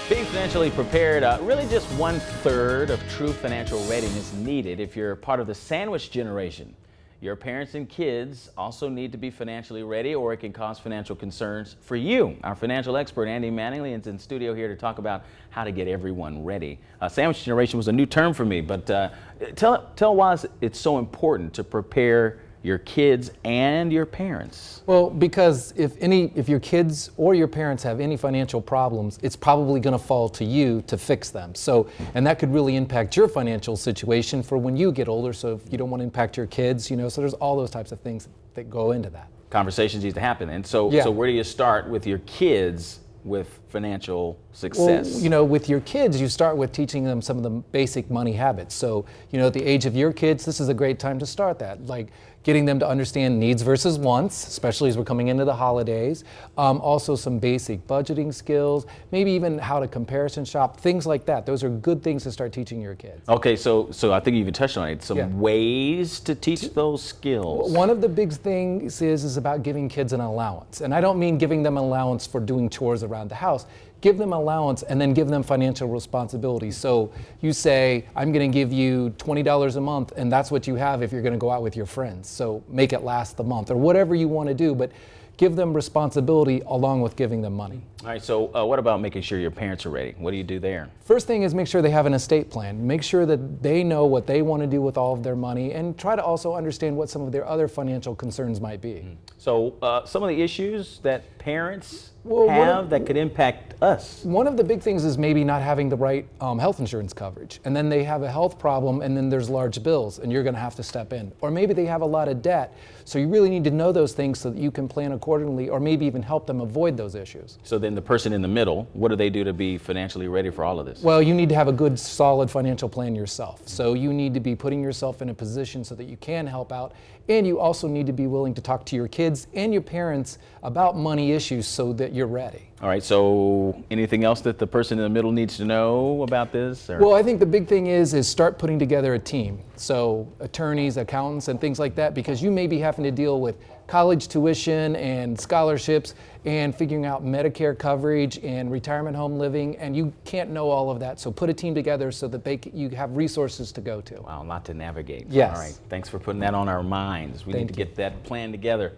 Being financially prepared, really just 1/3 of true financial readiness needed if you're part of the sandwich generation. Your parents and kids also need to be financially ready, or it can cause financial concerns for you. Our financial expert, Andy Manningly, is in studio here to talk about how to get everyone ready. Sandwich generation was a new term for me, but tell why it's so important to prepare your kids and your parents. Well, because if your kids or your parents have any financial problems, it's probably going to fall to you to fix them. And that could really impact your financial situation for when you get older. So if you don't want to impact your kids, so there's all those types of things that go into that. Conversations need to happen. And so where do you start with your kids with financial success? Well, with your kids, you start with teaching them some of the basic money habits. So, at the age of your kids, this is a great time to start that. Like getting them to understand needs versus wants, especially as we're coming into the holidays. Also some basic budgeting skills, maybe even how to comparison shop, things like that. Those are good things to start teaching your kids. Okay, so I think you even touched on it. Some ways to teach those skills. One of the big things is about giving kids an allowance. And I don't mean giving them an allowance for doing chores around the house. Give them allowance and then give them financial responsibility. So you say, I'm going to give you $20 a month, and that's what you have if you're going to go out with your friends. So make it last the month, or whatever you want to do, but give them responsibility along with giving them money. All right, so what about making sure your parents are ready? What do you do there? First thing is make sure they have an estate plan. Make sure that they know what they want to do with all of their money, and try to also understand what some of their other financial concerns might be. So some of the issues that parents have that could impact us. One of the big things is maybe not having the right health insurance coverage, and then they have a health problem, and then there's large bills and you're going to have to step in. Or maybe they have a lot of debt, so you really need to know those things so that you can plan accordingly, or maybe even help them avoid those issues. So then the person in the middle, what do they do to be financially ready for all of this? Well, you need to have a good solid financial plan yourself. So you need to be putting yourself in a position so that you can help out, and you also need to be willing to talk to your kids and your parents about money issues so that you're ready. All right, so anything else that the person in the middle needs to know about this? Well, I think the big thing is start putting together a team. So attorneys, accountants, and things like that, because you may be having to deal with college tuition and scholarships and figuring out Medicare coverage and retirement home living, and you can't know all of that. So put a team together so that you have resources to go to. Wow, a lot to navigate. Yes. All right, thanks for putting that on our minds. We need to get that plan together.